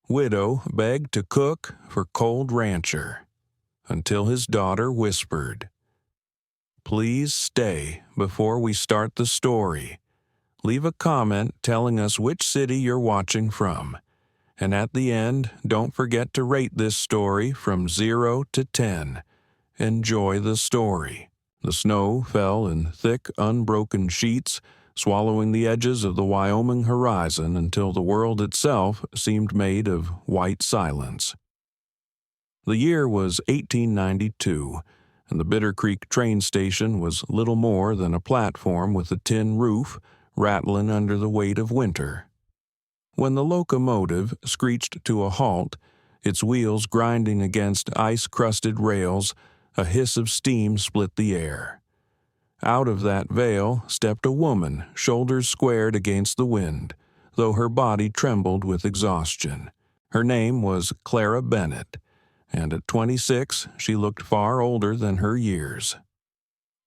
Widow begged to cook for cold rancher, until his daughter whispered, "Please stay before we start the story. Leave a comment telling us which city you're watching from. And at the end, don't forget to rate this story from 0 to 10. Enjoy the story." The snow fell in thick, unbroken sheets, swallowing the edges of the Wyoming horizon until the world itself seemed made of white silence. The year was 1892, and the Bitter Creek train station was little more than a platform with a tin roof, rattling under the weight of winter. When the locomotive screeched to a halt, its wheels grinding against ice-crusted rails, a hiss of steam split the air. Out of that veil stepped a woman, shoulders squared against the wind, though her body trembled with exhaustion. Her name was Clara Bennett, and at 26 she looked far older than her years.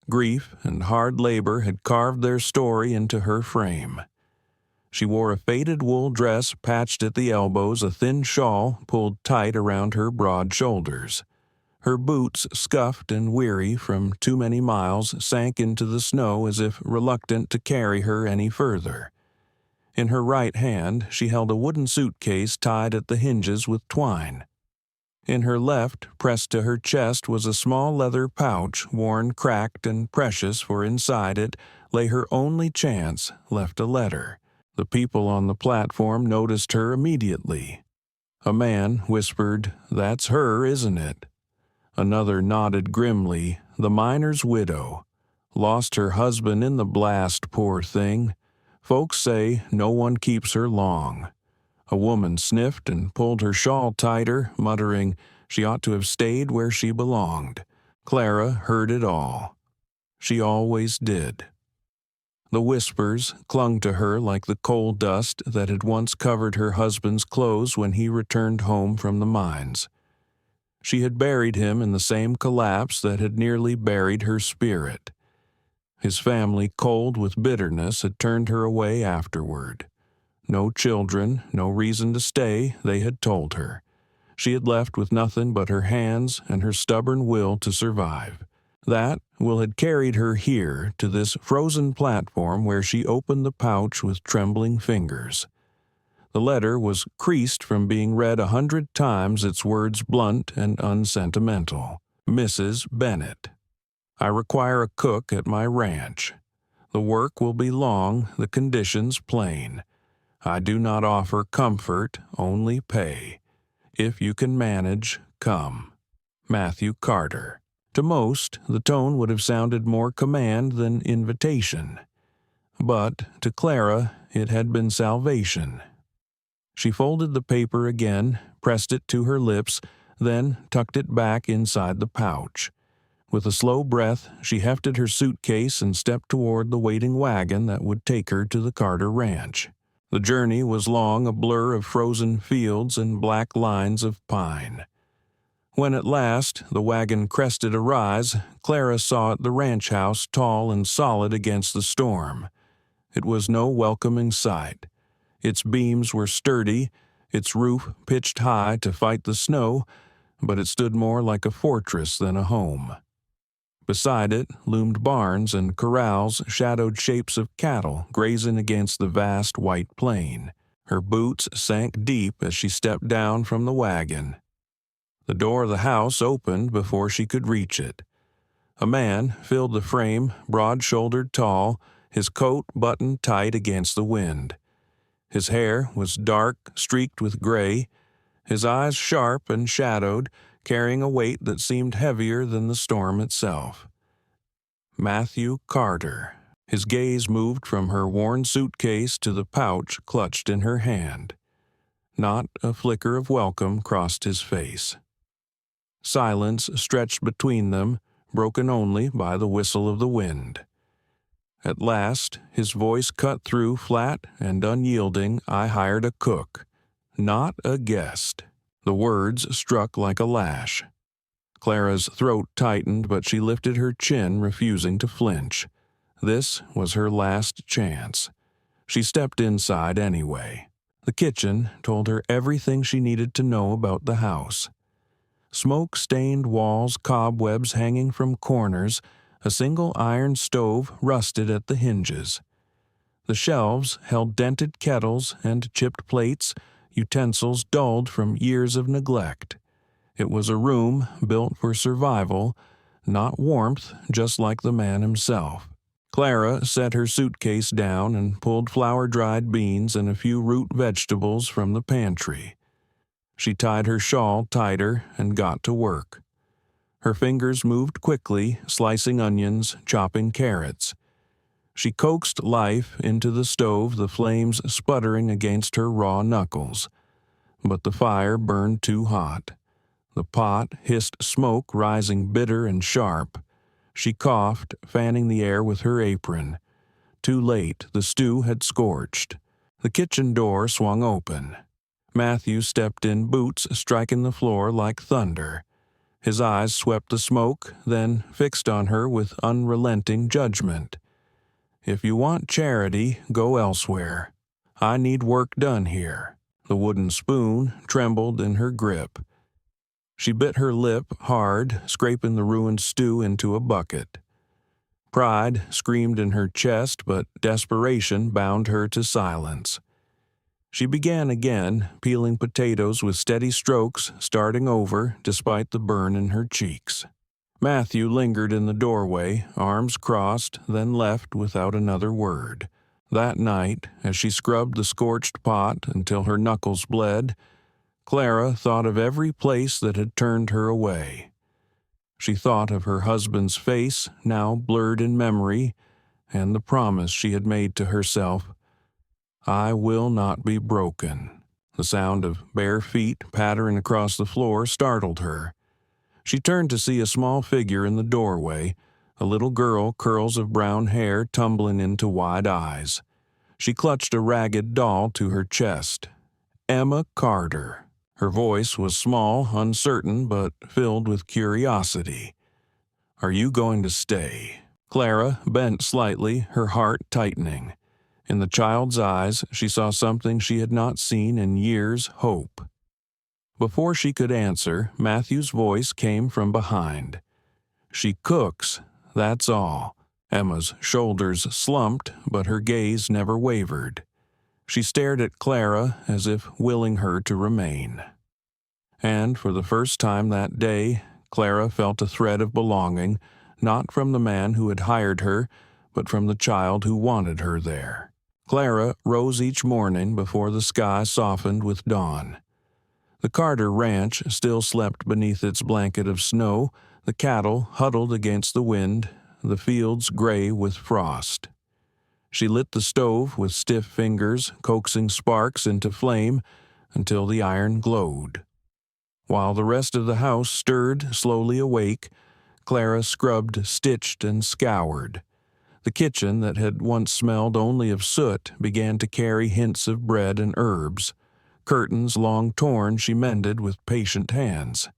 Grief and hard labor had carved their story into her frame. She wore a faded wool dress patched at the elbows, a thin shawl pulled tight around her broad shoulders. Her boots, scuffed and weary from too many miles, sank into the snow as if reluctant to carry her any further. In her right hand she held a wooden suitcase tied at the hinges with twine. In her left, pressed to her chest, was a small leather pouch, worn, cracked, and precious, for inside it lay her only chance, left a letter. The people on the platform noticed her immediately. A man whispered, "That's her, isn't it?" Another nodded grimly, "The miner's widow. Lost her husband in the blast, poor thing. Folks say no one keeps her long." A woman sniffed and pulled her shawl tighter, muttering she ought to have stayed where she belonged. Clara heard it all. She always did. The whispers clung to her like the coal dust that had once covered her husband's clothes when he returned home from the mines. She had buried him in the same collapse that had nearly buried her spirit. His family, cold with bitterness, had turned her away afterward. No children, no reason to stay, they had told her. She had left with nothing but her hands and her stubborn will to survive. That will had carried her here to this frozen platform where she opened the pouch with trembling fingers. The letter was creased from being read 100 times, its words blunt and unsentimental. "Mrs. Bennett, I require a cook at my ranch. The work will be long, the conditions plain. I do not offer comfort, only pay. If you can manage, come. Matthew Carter." To most, the tone would have sounded more command than invitation. But to Clara, it had been salvation. She folded the paper again, pressed it to her lips, then tucked it back inside the pouch. With a slow breath, she hefted her suitcase and stepped toward the waiting wagon that would take her to the Carter Ranch. The journey was long, a blur of frozen fields and black lines of pine. When at last the wagon crested a rise, Clara saw it the ranch house, tall and solid against the storm. It was no welcoming sight. Its beams were sturdy, its roof pitched high to fight the snow, but it stood more like a fortress than a home. Beside it loomed barns and corrals, shadowed shapes of cattle grazing against the vast white plain. Her boots sank deep as she stepped down from the wagon. The door of the house opened before she could reach it. A man filled the frame, broad-shouldered, tall, his coat buttoned tight against the wind. His hair was dark, streaked with gray, his eyes sharp and shadowed, carrying a weight that seemed heavier than the storm itself. Matthew Carter. His gaze moved from her worn suitcase to the pouch clutched in her hand. Not a flicker of welcome crossed his face. Silence stretched between them, broken only by the whistle of the wind. At last, his voice cut through, flat and unyielding. "I hired a cook, not a guest." The words struck like a lash. Clara's throat tightened, but she lifted her chin, refusing to flinch. This was her last chance. She stepped inside anyway. The kitchen told her everything she needed to know about the house. Smoke-stained walls, cobwebs hanging from corners, a single iron stove rusted at the hinges. The shelves held dented kettles and chipped plates, utensils dulled from years of neglect. It was a room built for survival, not warmth, just like the man himself. Clara set her suitcase down and pulled flour-dried beans and a few root vegetables from the pantry. She tied her shawl tighter and got to work. Her fingers moved quickly, slicing onions, chopping carrots. She coaxed life into the stove, the flames sputtering against her raw knuckles. But the fire burned too hot. The pot hissed smoke rising bitter and sharp. She coughed, fanning the air with her apron. Too late, the stew had scorched. The kitchen door swung open. Matthew stepped in, boots striking the floor like thunder. His eyes swept the smoke, then fixed on her with unrelenting judgment. "If you want charity, go elsewhere. I need work done here." The wooden spoon trembled in her grip. She bit her lip hard, scraping the ruined stew into a bucket. Pride screamed in her chest, but desperation bound her to silence. She began again, peeling potatoes with steady strokes, starting over despite the burn in her cheeks. Matthew lingered in the doorway, arms crossed, then left without another word. That night, as she scrubbed the scorched pot until her knuckles bled, Clara thought of every place that had turned her away. She thought of her husband's face, now blurred in memory, and the promise she had made to herself, "I will not be broken." The sound of bare feet pattering across the floor startled her. She turned to see a small figure in the doorway, a little girl, curls of brown hair tumbling into wide eyes. She clutched a ragged doll to her chest. Emma Carter. Her voice was small, uncertain, but filled with curiosity. "Are you going to stay?" Clara bent slightly, her heart tightening. In the child's eyes, she saw something she had not seen in years: hope. Before she could answer, Matthew's voice came from behind. "She cooks, that's all." Emma's shoulders slumped, but her gaze never wavered. She stared at Clara as if willing her to remain. And for the first time that day, Clara felt a thread of belonging, not from the man who had hired her, but from the child who wanted her there. Clara rose each morning before the sky softened with dawn. The Carter Ranch still slept beneath its blanket of snow, the cattle huddled against the wind, the fields gray with frost. She lit the stove with stiff fingers, coaxing sparks into flame until the iron glowed. While the rest of the house stirred, slowly awake, Clara scrubbed, stitched, and scoured. The kitchen that had once smelled only of soot began to carry hints of bread and herbs. Curtains long torn she mended with patient hands.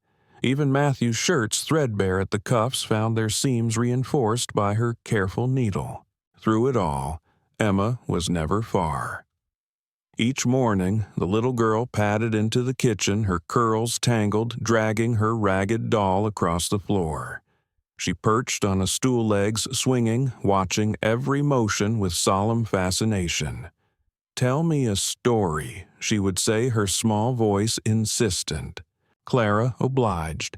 Even Matthew's shirts, threadbare at the cuffs, found their seams reinforced by her careful needle. Through it all, Emma was never far. Each morning, the little girl padded into the kitchen, her curls tangled, dragging her ragged doll across the floor. She perched on a stool legs, swinging, watching every motion with solemn fascination. "Tell me a story," she would say, her small voice insistent. Clara obliged.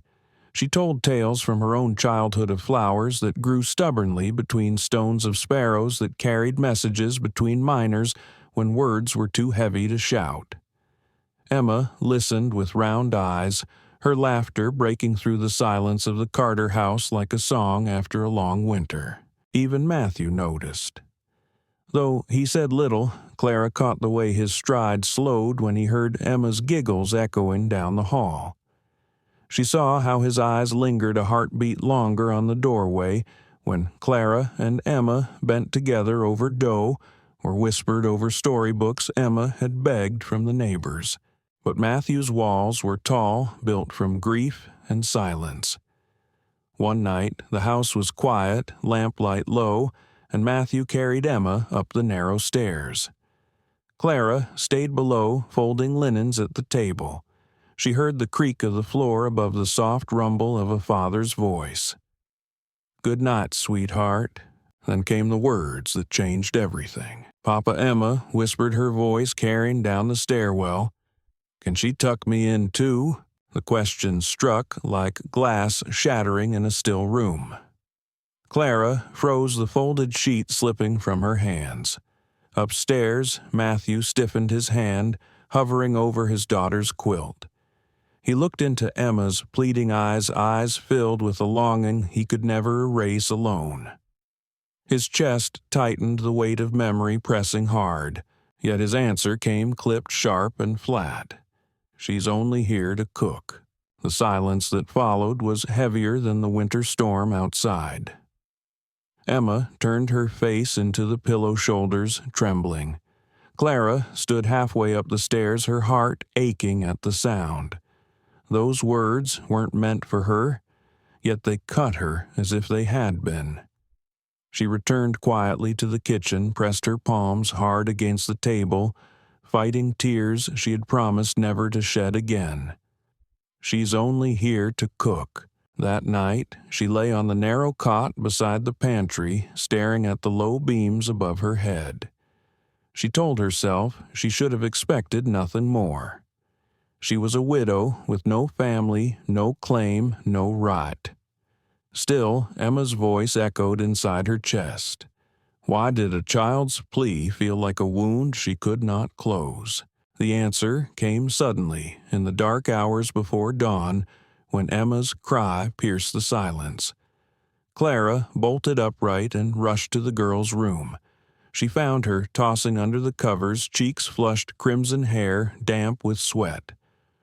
She told tales from her own childhood of flowers that grew stubbornly between stones of sparrows that carried messages between miners when words were too heavy to shout. Emma listened with round eyes, her laughter breaking through the silence of the Carter house like a song after a long winter. Even Matthew noticed. Though he said little, Clara caught the way his stride slowed when he heard Emma's giggles echoing down the hall. She saw how his eyes lingered a heartbeat longer on the doorway when Clara and Emma bent together over dough or whispered over storybooks Emma had begged from the neighbors. But Matthew's walls were tall, built from grief and silence. One night, the house was quiet, lamplight low, and Matthew carried Emma up the narrow stairs. Clara stayed below, folding linens at the table. She heard the creak of the floor above the soft rumble of a father's voice. "Good night, sweetheart." Then came the words that changed everything. Papa Emma whispered, her voice carrying down the stairwell. "Can she tuck me in too?" The question struck like glass shattering in a still room. Clara froze, the folded sheet slipping from her hands. Upstairs, Matthew stiffened his hand, hovering over his daughter's quilt. He looked into Emma's pleading eyes filled with a longing he could never erase alone. His chest tightened, the weight of memory pressing hard, yet his answer came clipped sharp and flat. "She's only here to cook." The silence that followed was heavier than the winter storm outside. Emma turned her face into the pillow shoulders, trembling. Clara stood halfway up the stairs, her heart aching at the sound. Those words weren't meant for her, yet they cut her as if they had been. She returned quietly to the kitchen, pressed her palms hard against the table, fighting tears she had promised never to shed again. She's only here to cook. That night, she lay on the narrow cot beside the pantry, staring at the low beams above her head. She told herself she should have expected nothing more. She was a widow with no family, no claim, no right. Still, Emma's voice echoed inside her chest. Why did a child's plea feel like a wound she could not close? The answer came suddenly, in the dark hours before dawn, when Emma's cry pierced the silence. Clara bolted upright and rushed to the girl's room. She found her tossing under the covers, cheeks flushed crimson, hair damp with sweat.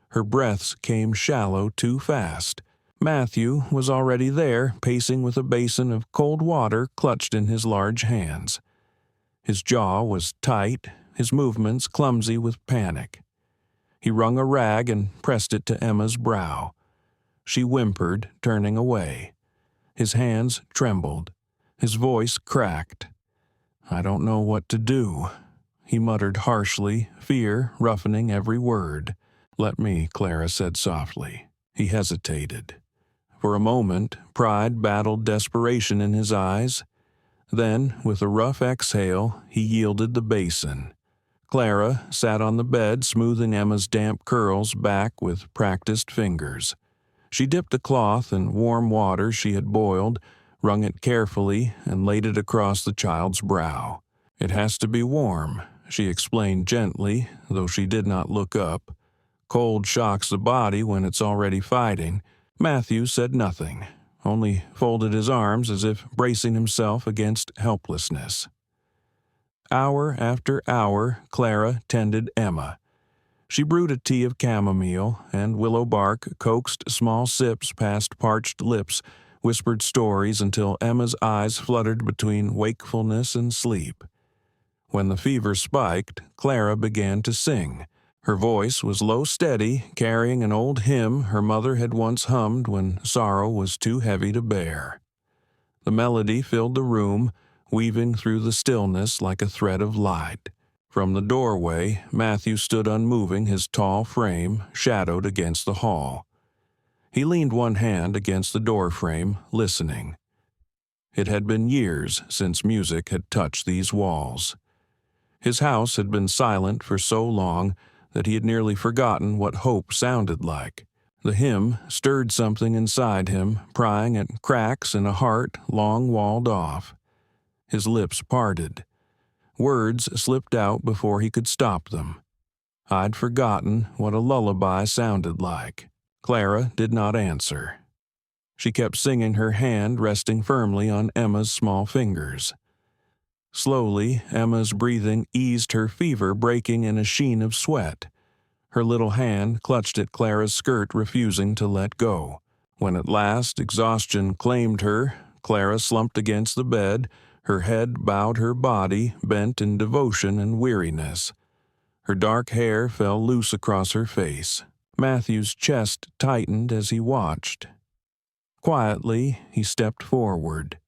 Her breaths came shallow too fast. Matthew was already there, pacing with a basin of cold water clutched in his large hands. His jaw was tight, his movements clumsy with panic. He wrung a rag and pressed it to Emma's brow. She whimpered, turning away. His hands trembled. His voice cracked. "I don't know what to do," he muttered harshly, fear roughening every word. "Let me," Clara said softly. He hesitated. For a moment, pride battled desperation in his eyes. Then, with a rough exhale, he yielded the basin. Clara sat on the bed, smoothing Emma's damp curls back with practiced fingers. She dipped a cloth in warm water she had boiled, wrung it carefully, and laid it across the child's brow. "It has to be warm," she explained gently, though she did not look up. "Cold shocks the body when it's already fighting." Matthew said nothing, only folded his arms as if bracing himself against helplessness. Hour after hour, Clara tended Emma. She brewed a tea of chamomile and willow bark, coaxed small sips past parched lips, whispered stories until Emma's eyes fluttered between wakefulness and sleep. When the fever spiked, Clara began to sing. Her voice was low, steady, carrying an old hymn her mother had once hummed when sorrow was too heavy to bear. The melody filled the room, weaving through the stillness like a thread of light. From the doorway, Matthew stood unmoving, his tall frame shadowed against the hall. He leaned one hand against the doorframe, listening. It had been years since music had touched these walls. His house had been silent for so long that he had nearly forgotten what hope sounded like. The hymn stirred something inside him, prying at cracks in a heart long walled off. His lips parted. Words slipped out before he could stop them. I'd forgotten what a lullaby sounded like. Clara did not answer. She kept singing, her hand resting firmly on Emma's small fingers. Slowly, Emma's breathing eased, her fever breaking in a sheen of sweat. Her little hand clutched at Clara's skirt, refusing to let go. When at last exhaustion claimed her, Clara slumped against the bed, her head bowed, her body bent in devotion and weariness. Her dark hair fell loose across her face. Matthew's chest tightened as he watched. Quietly, he stepped forward.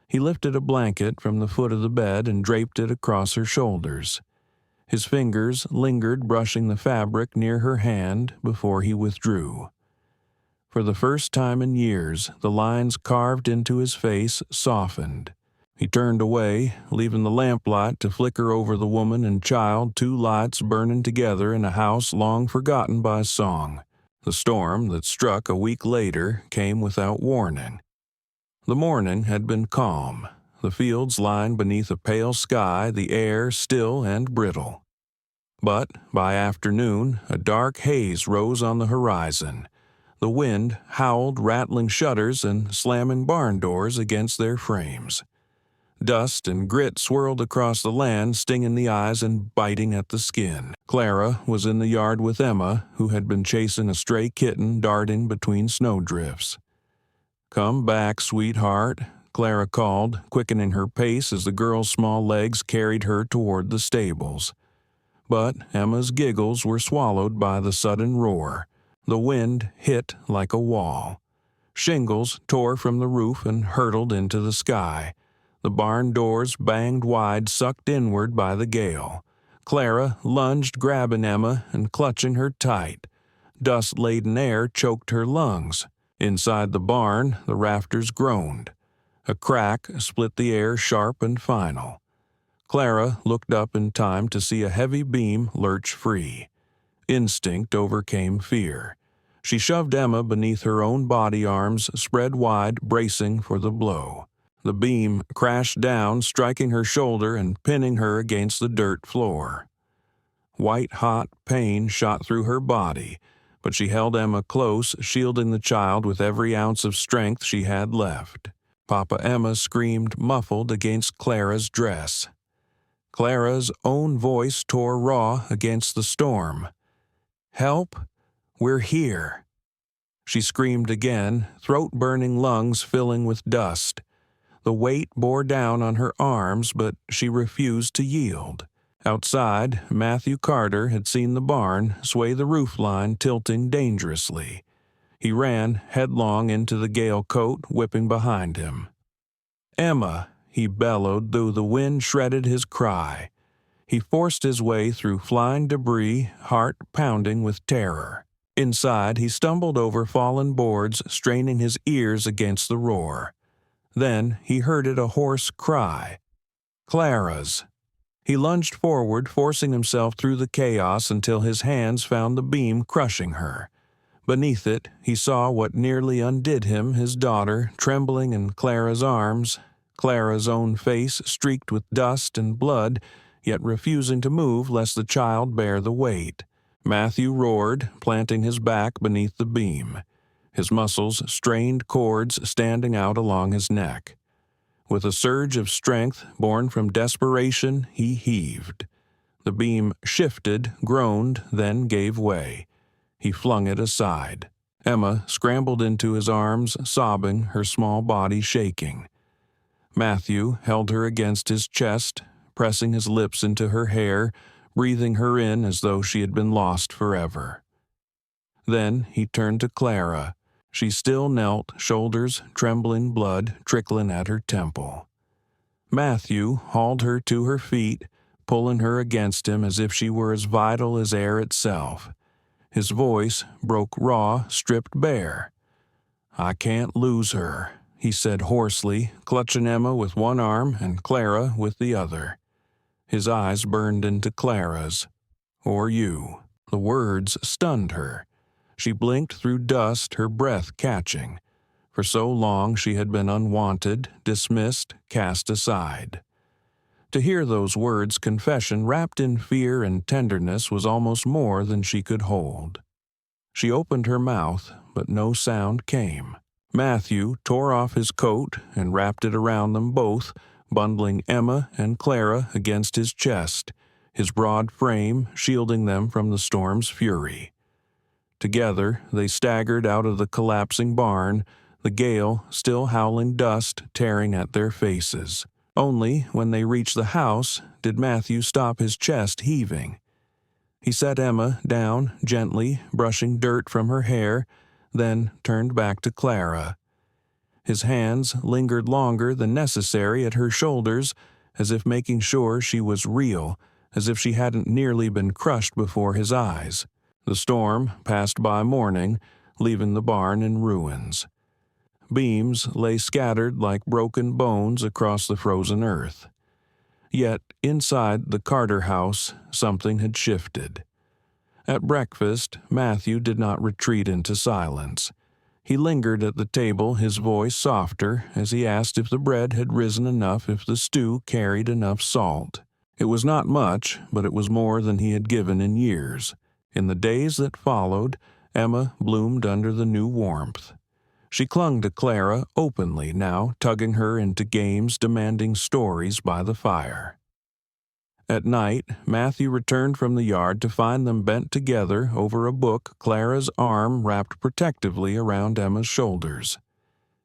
He lifted a blanket from the foot of the bed and draped it across her shoulders. His fingers lingered brushing the fabric near her hand before he withdrew. For the first time in years, the lines carved into his face softened. He turned away, leaving the lamplight to flicker over the woman and child, two lights burning together in a house long forgotten by song. The storm that struck a week later came without warning. The morning had been calm, the fields lying beneath a pale sky, the air still and brittle. But by afternoon, a dark haze rose on the horizon. The wind howled, rattling shutters and slamming barn doors against their frames. Dust and grit swirled across the land, stinging the eyes and biting at the skin. Clara was in the yard with Emma, who had been chasing a stray kitten darting between snowdrifts. "Come back, sweetheart," Clara called, quickening her pace as the girl's small legs carried her toward the stables. But Emma's giggles were swallowed by the sudden roar. The wind hit like a wall. Shingles tore from the roof and hurtled into the sky. The barn doors banged wide, sucked inward by the gale. Clara lunged, grabbing Emma and clutching her tight. Dust-laden air choked her lungs. Inside the barn, the rafters groaned. A crack split the air sharp and final. Clara looked up in time to see a heavy beam lurch free. Instinct overcame fear. She shoved Emma beneath her own body, arms spread wide, bracing for the blow. The beam crashed down, striking her shoulder and pinning her against the dirt floor. White-hot pain shot through her body, but she held Emma close, shielding the child with every ounce of strength she had left. Papa Emma screamed, muffled against Clara's dress. Clara's own voice tore raw against the storm. "Help! We're here!" She screamed again, throat-burning lungs filling with dust. The weight bore down on her arms, but she refused to yield. Outside, Matthew Carter had seen the barn sway, the roofline tilting dangerously. He ran headlong into the gale coat, whipping behind him. "Emma!" he bellowed, though the wind shredded his cry. He forced his way through flying debris, heart pounding with terror. Inside, he stumbled over fallen boards, straining his ears against the roar. Then he heard it, a hoarse cry. Clara's. He lunged forward, forcing himself through the chaos until his hands found the beam crushing her. Beneath it, he saw what nearly undid him, his daughter, trembling in Clara's arms, Clara's own face streaked with dust and blood, yet refusing to move lest the child bear the weight. Matthew roared, planting his back beneath the beam. His muscles strained, cords standing out along his neck. With a surge of strength born from desperation, he heaved. The beam shifted, groaned, then gave way. He flung it aside. Emma scrambled into his arms, sobbing, her small body shaking. Matthew held her against his chest, pressing his lips into her hair, breathing her in as though she had been lost forever. Then he turned to Clara. She still knelt, shoulders trembling, blood trickling at her temple. Matthew hauled her to her feet, pulling her against him as if she were as vital as air itself. His voice broke raw, stripped bare. "I can't lose her," he said hoarsely, clutching Emma with one arm and Clara with the other. His eyes burned into Clara's. "Or you." The words stunned her. She blinked through dust, her breath catching. For so long she had been unwanted, dismissed, cast aside. To hear those words, confession wrapped in fear and tenderness, was almost more than she could hold. She opened her mouth, but no sound came. Matthew tore off his coat and wrapped it around them both, bundling Emma and Clara against his chest, his broad frame shielding them from the storm's fury. Together they staggered out of the collapsing barn, the gale still howling, dust tearing at their faces. Only when they reached the house did Matthew stop, his chest heaving. He set Emma down gently, brushing dirt from her hair, then turned back to Clara. His hands lingered longer than necessary at her shoulders, as if making sure she was real, as if she hadn't nearly been crushed before his eyes. The storm passed by morning, leaving the barn in ruins. Beams lay scattered like broken bones across the frozen earth. Yet, inside the Carter house, something had shifted. At breakfast, Matthew did not retreat into silence. He lingered at the table, his voice softer, as he asked if the bread had risen enough, if the stew carried enough salt. It was not much, but it was more than he had given in years. In the days that followed, Emma bloomed under the new warmth. She clung to Clara openly now, tugging her into games demanding stories by the fire. At night, Matthew returned from the yard to find them bent together over a book, Clara's arm wrapped protectively around Emma's shoulders.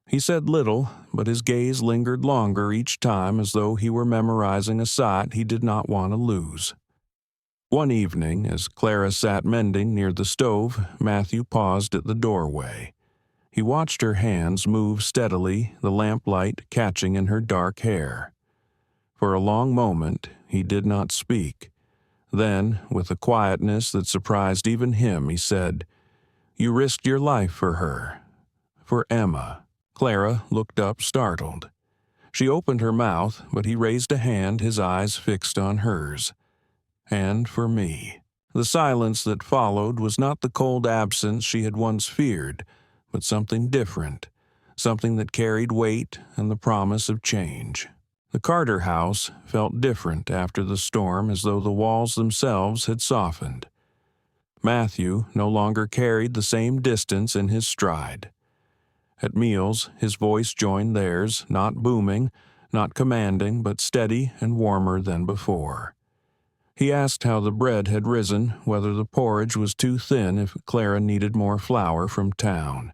He said little, but his gaze lingered longer each time, as though he were memorizing a sight he did not want to lose. One evening, as Clara sat mending near the stove, Matthew paused at the doorway. He watched her hands move steadily, the lamplight catching in her dark hair. For a long moment, he did not speak. Then, with a quietness that surprised even him, he said, "You risked your life for her. For Emma." Clara looked up, startled. She opened her mouth, but he raised a hand, his eyes fixed on hers. "And for me." The silence that followed was not the cold absence she had once feared, but something different, something that carried weight and the promise of change. The Carter house felt different after the storm, as though the walls themselves had softened. Matthew no longer carried the same distance in his stride. At meals, his voice joined theirs, not booming, not commanding, but steady and warmer than before. He asked how the bread had risen, whether the porridge was too thin, if Clara needed more flour from town.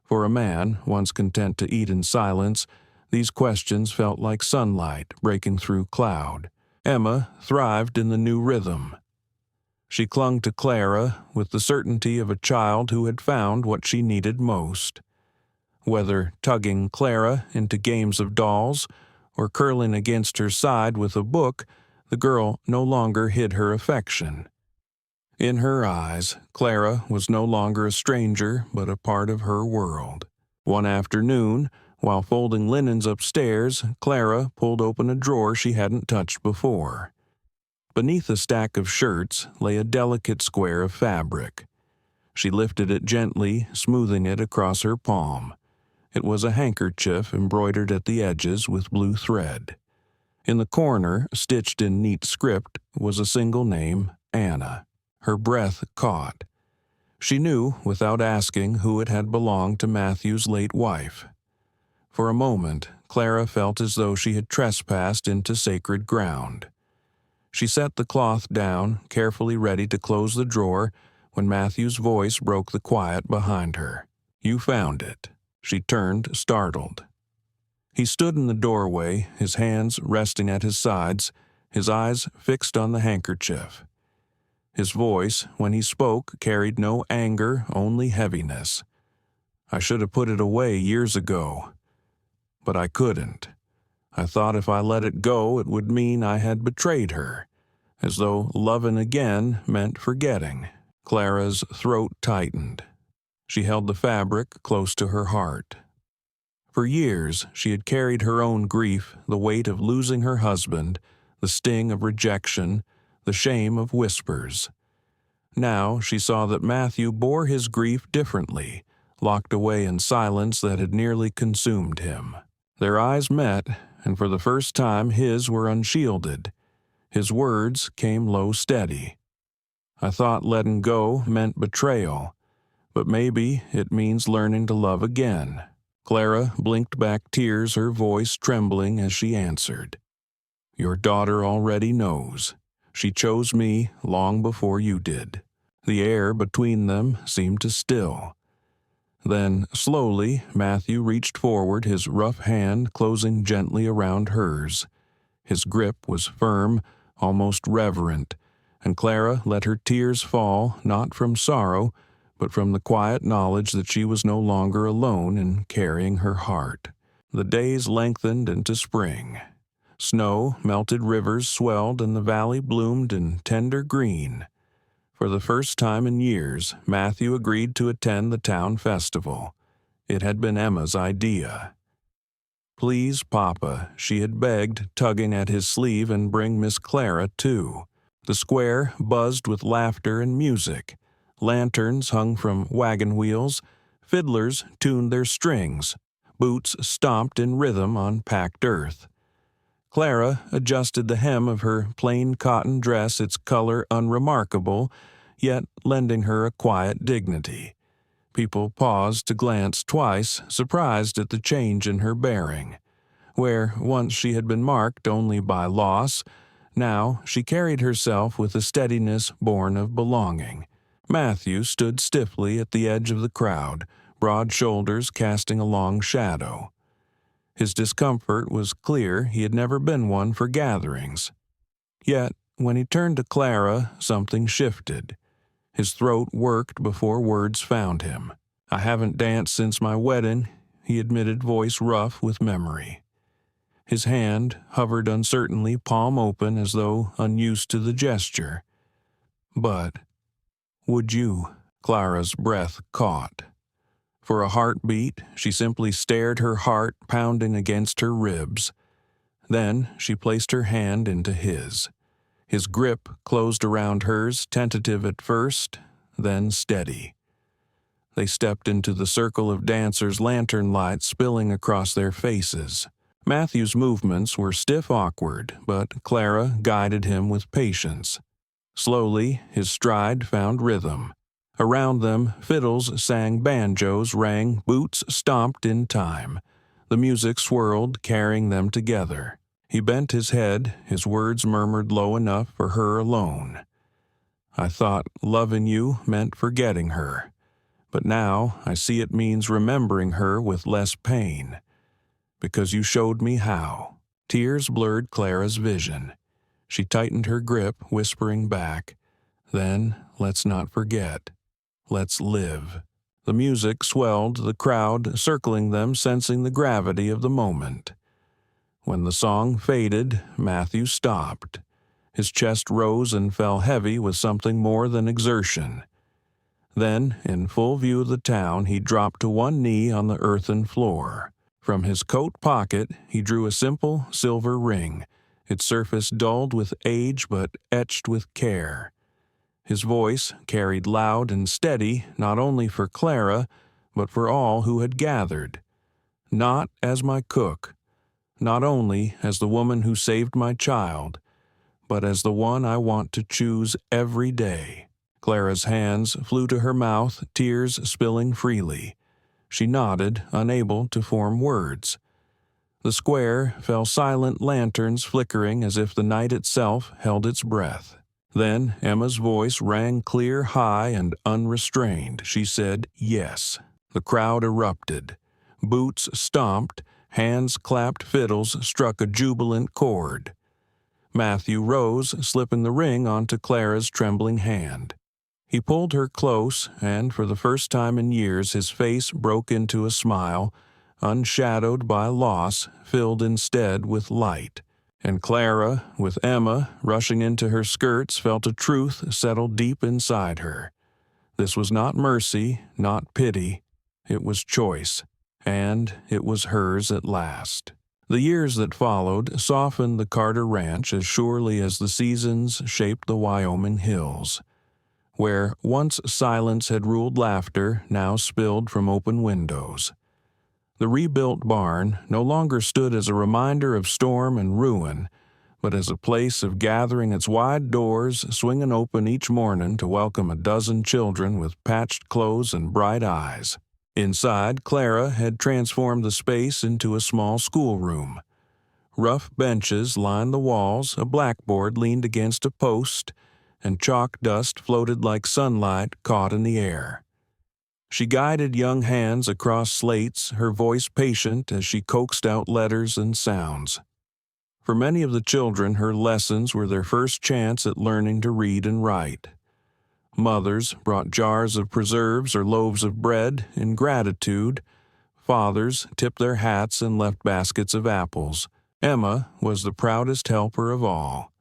For a man, once content to eat in silence, these questions felt like sunlight breaking through cloud. Emma thrived in the new rhythm. She clung to Clara with the certainty of a child who had found what she needed most. Whether tugging Clara into games of dolls or curling against her side with a book, the girl no longer hid her affection. In her eyes, Clara was no longer a stranger, but a part of her world. One afternoon, while folding linens upstairs, Clara pulled open a drawer she hadn't touched before. Beneath a stack of shirts lay a delicate square of fabric. She lifted it gently, smoothing it across her palm. It was a handkerchief embroidered at the edges with blue thread. In the corner, stitched in neat script, was a single name, Anna. Her breath caught. She knew, without asking, who it had belonged to Matthew's late wife. For a moment, Clara felt as though she had trespassed into sacred ground. She set the cloth down, carefully ready to close the drawer, when Matthew's voice broke the quiet behind her. "You found it." She turned, startled. He stood in the doorway, his hands resting at his sides, his eyes fixed on the handkerchief. His voice, when he spoke, carried no anger, only heaviness. "I should have put it away years ago. But I couldn't. I thought if I let it go, it would mean I had betrayed her, as though loving again meant forgetting." Clara's throat tightened. She held the fabric close to her heart. For years, she had carried her own grief, the weight of losing her husband, the sting of rejection, the shame of whispers. Now she saw that Matthew bore his grief differently, locked away in silence that had nearly consumed him. Their eyes met, and for the first time his were unshielded. His words came low, steady. "I thought letting go meant betrayal, but maybe it means learning to love again." Clara blinked back tears, her voice trembling as she answered. "Your daughter already knows. She chose me long before you did." The air between them seemed to still. Then, slowly, Matthew reached forward, his rough hand closing gently around hers. His grip was firm, almost reverent, and Clara let her tears fall, not from sorrow, but from the quiet knowledge that she was no longer alone in carrying her heart. The days lengthened into spring. Snow melted, rivers swelled, and the valley bloomed in tender green. For the first time in years, Matthew agreed to attend the town festival. It had been Emma's idea. "Please, Papa," she had begged, tugging at his sleeve, "and bring Miss Clara, too." The square buzzed with laughter and music. Lanterns hung from wagon wheels. Fiddlers tuned their strings. Boots stomped in rhythm on packed earth. Clara adjusted the hem of her plain cotton dress, its color unremarkable, yet lending her a quiet dignity. People paused to glance twice, surprised at the change in her bearing. Where once she had been marked only by loss, now she carried herself with a steadiness born of belonging. Matthew stood stiffly at the edge of the crowd, broad shoulders casting a long shadow. His discomfort was clear. He had never been one for gatherings. Yet, when he turned to Clara, something shifted. His throat worked before words found him. "I haven't danced since my wedding," he admitted, voice rough with memory. His hand hovered uncertainly, palm open, as though unused to the gesture. "But would you?" Clara's breath caught. For a heartbeat, she simply stared, her heart pounding against her ribs. Then she placed her hand into his. His grip closed around hers, tentative at first, then steady. They stepped into the circle of dancers, lantern lights spilling across their faces. Matthew's movements were stiff, awkward, but Clara guided him with patience. Slowly, his stride found rhythm. Around them, fiddles sang, banjos rang, boots stomped in time. The music swirled, carrying them together. He bent his head, his words murmured low enough for her alone. "I thought loving you meant forgetting her, but now I see it means remembering her with less pain. Because you showed me how." Tears blurred Clara's vision. She tightened her grip, whispering back, "Then let's not forget. Let's live." The music swelled, the crowd circling them, sensing the gravity of the moment. When the song faded, Matthew stopped. His chest rose and fell heavy with something more than exertion. Then, in full view of the town, he dropped to one knee on the earthen floor. From his coat pocket, he drew a simple silver ring, its surface dulled with age but etched with care. His voice carried loud and steady, not only for Clara, but for all who had gathered. "Not as my cook, not only as the woman who saved my child, but as the one I want to choose every day." Clara's hands flew to her mouth, tears spilling freely. She nodded, unable to form words. The square fell silent, lanterns flickering as if the night itself held its breath. Then Emma's voice rang clear, high, and unrestrained. She said, "Yes." The crowd erupted. Boots stomped, hands clapped, fiddles struck a jubilant chord. Matthew rose, slipping the ring onto Clara's trembling hand. He pulled her close, and for the first time in years his face broke into a smile, unshadowed by loss, filled instead with light. And Clara, with Emma rushing into her skirts, felt a truth settle deep inside her. This was not mercy, not pity. It was choice, and it was hers at last. The years that followed softened the Carter Ranch as surely as the seasons shaped the Wyoming hills. Where once silence had ruled, laughter now spilled from open windows. The rebuilt barn no longer stood as a reminder of storm and ruin, but as a place of gathering, its wide doors swinging open each morning to welcome a dozen children with patched clothes and bright eyes. Inside, Clara had transformed the space into a small schoolroom. Rough benches lined the walls, a blackboard leaned against a post, and chalk dust floated like sunlight caught in the air. She guided young hands across slates, her voice patient as she coaxed out letters and sounds. For many of the children, her lessons were their first chance at learning to read and write. Mothers brought jars of preserves or loaves of bread in gratitude. Fathers tipped their hats and left baskets of apples. Emma was the proudest helper of all.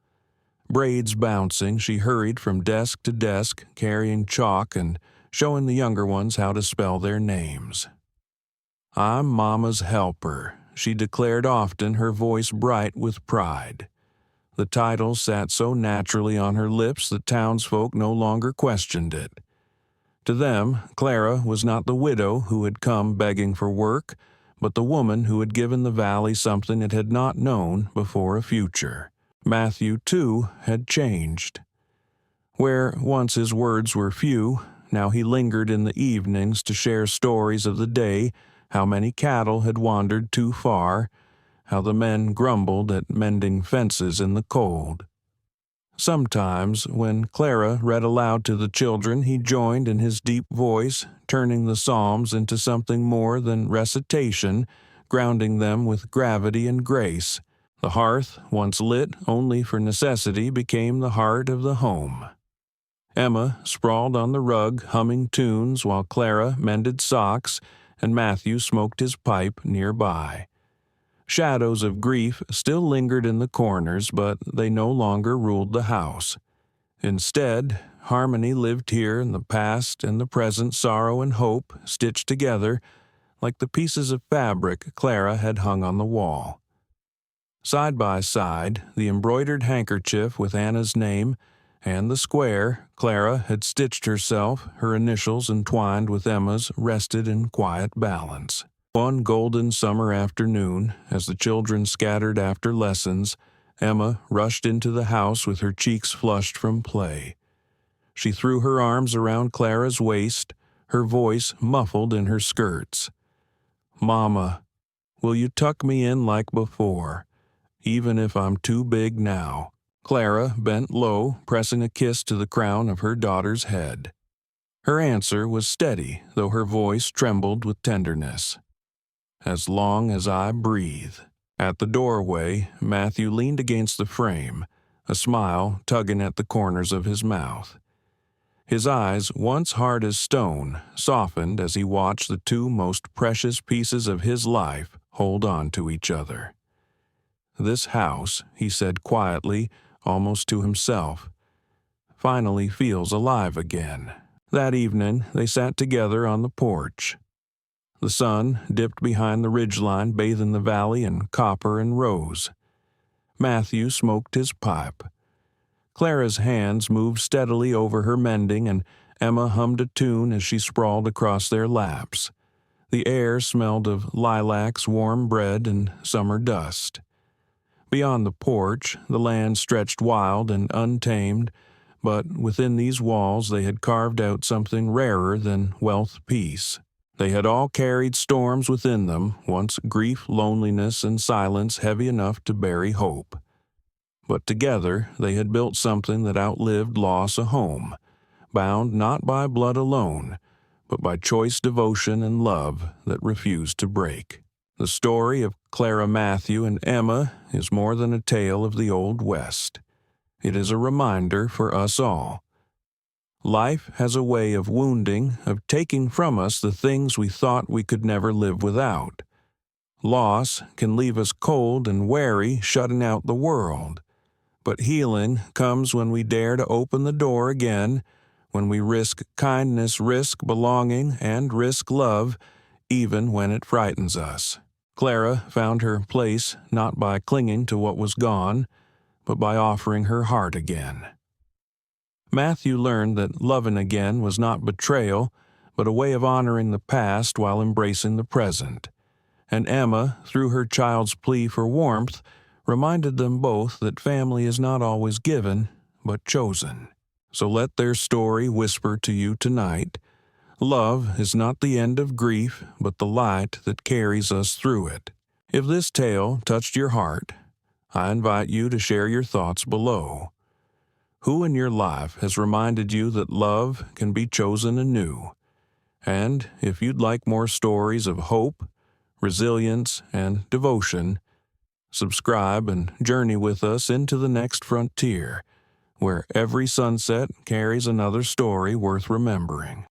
Braids bouncing, she hurried from desk to desk, carrying chalk and showing the younger ones how to spell their names. "I'm Mama's helper," she declared often, her voice bright with pride. The title sat so naturally on her lips that townsfolk no longer questioned it. To them, Clara was not the widow who had come begging for work, but the woman who had given the valley something it had not known before: a future. Matthew, too, had changed. Where once his words were few, now he lingered in the evenings to share stories of the day, how many cattle had wandered too far, how the men grumbled at mending fences in the cold. Sometimes, when Clara read aloud to the children, he joined in his deep voice, turning the Psalms into something more than recitation, grounding them with gravity and grace. The hearth, once lit only for necessity, became the heart of the home. Emma sprawled on the rug, humming tunes, while Clara mended socks, and Matthew smoked his pipe nearby. Shadows of grief still lingered in the corners, but they no longer ruled the house. Instead, harmony lived here in the past and the present, sorrow and hope stitched together like the pieces of fabric Clara had hung on the wall. Side by side, the embroidered handkerchief with Anna's name and the square Clara had stitched herself, her initials entwined with Emma's, rested in quiet balance. One golden summer afternoon, as the children scattered after lessons, Emma rushed into the house with her cheeks flushed from play. She threw her arms around Clara's waist, her voice muffled in her skirts. "Mama, will you tuck me in like before, even if I'm too big now?" Clara bent low, pressing a kiss to the crown of her daughter's head. Her answer was steady, though her voice trembled with tenderness. "As long as I breathe." At the doorway, Matthew leaned against the frame, a smile tugging at the corners of his mouth. His eyes, once hard as stone, softened as he watched the two most precious pieces of his life hold on to each other. "This house," he said quietly, almost to himself, "finally feels alive again." That evening, they sat together on the porch. The sun dipped behind the ridgeline, bathing the valley in copper and rose. Matthew smoked his pipe. Clara's hands moved steadily over her mending, and Emma hummed a tune as she sprawled across their laps. The air smelled of lilacs, warm bread, and summer dust. Beyond the porch, the land stretched wild and untamed, but within these walls they had carved out something rarer than wealth, peace. They had all carried storms within them, once grief, loneliness, and silence heavy enough to bury hope. But together they had built something that outlived loss, a home, bound not by blood alone, but by choice, devotion, and love that refused to break. The story of Clara, Matthew, and Emma is more than a tale of the Old West. It is a reminder for us all. Life has a way of wounding, of taking from us the things we thought we could never live without. Loss can leave us cold and wary, shutting out the world. But healing comes when we dare to open the door again, when we risk kindness, risk belonging, and risk love, even when it frightens us. Clara found her place not by clinging to what was gone, but by offering her heart again. Matthew learned that loving again was not betrayal, but a way of honoring the past while embracing the present. And Emma, through her child's plea for warmth, reminded them both that family is not always given, but chosen. So let their story whisper to you tonight. Love is not the end of grief, but the light that carries us through it. If this tale touched your heart, I invite you to share your thoughts below. Who in your life has reminded you that love can be chosen anew? And if you'd like more stories of hope, resilience, and devotion, subscribe and journey with us into the next frontier, where every sunset carries another story worth remembering.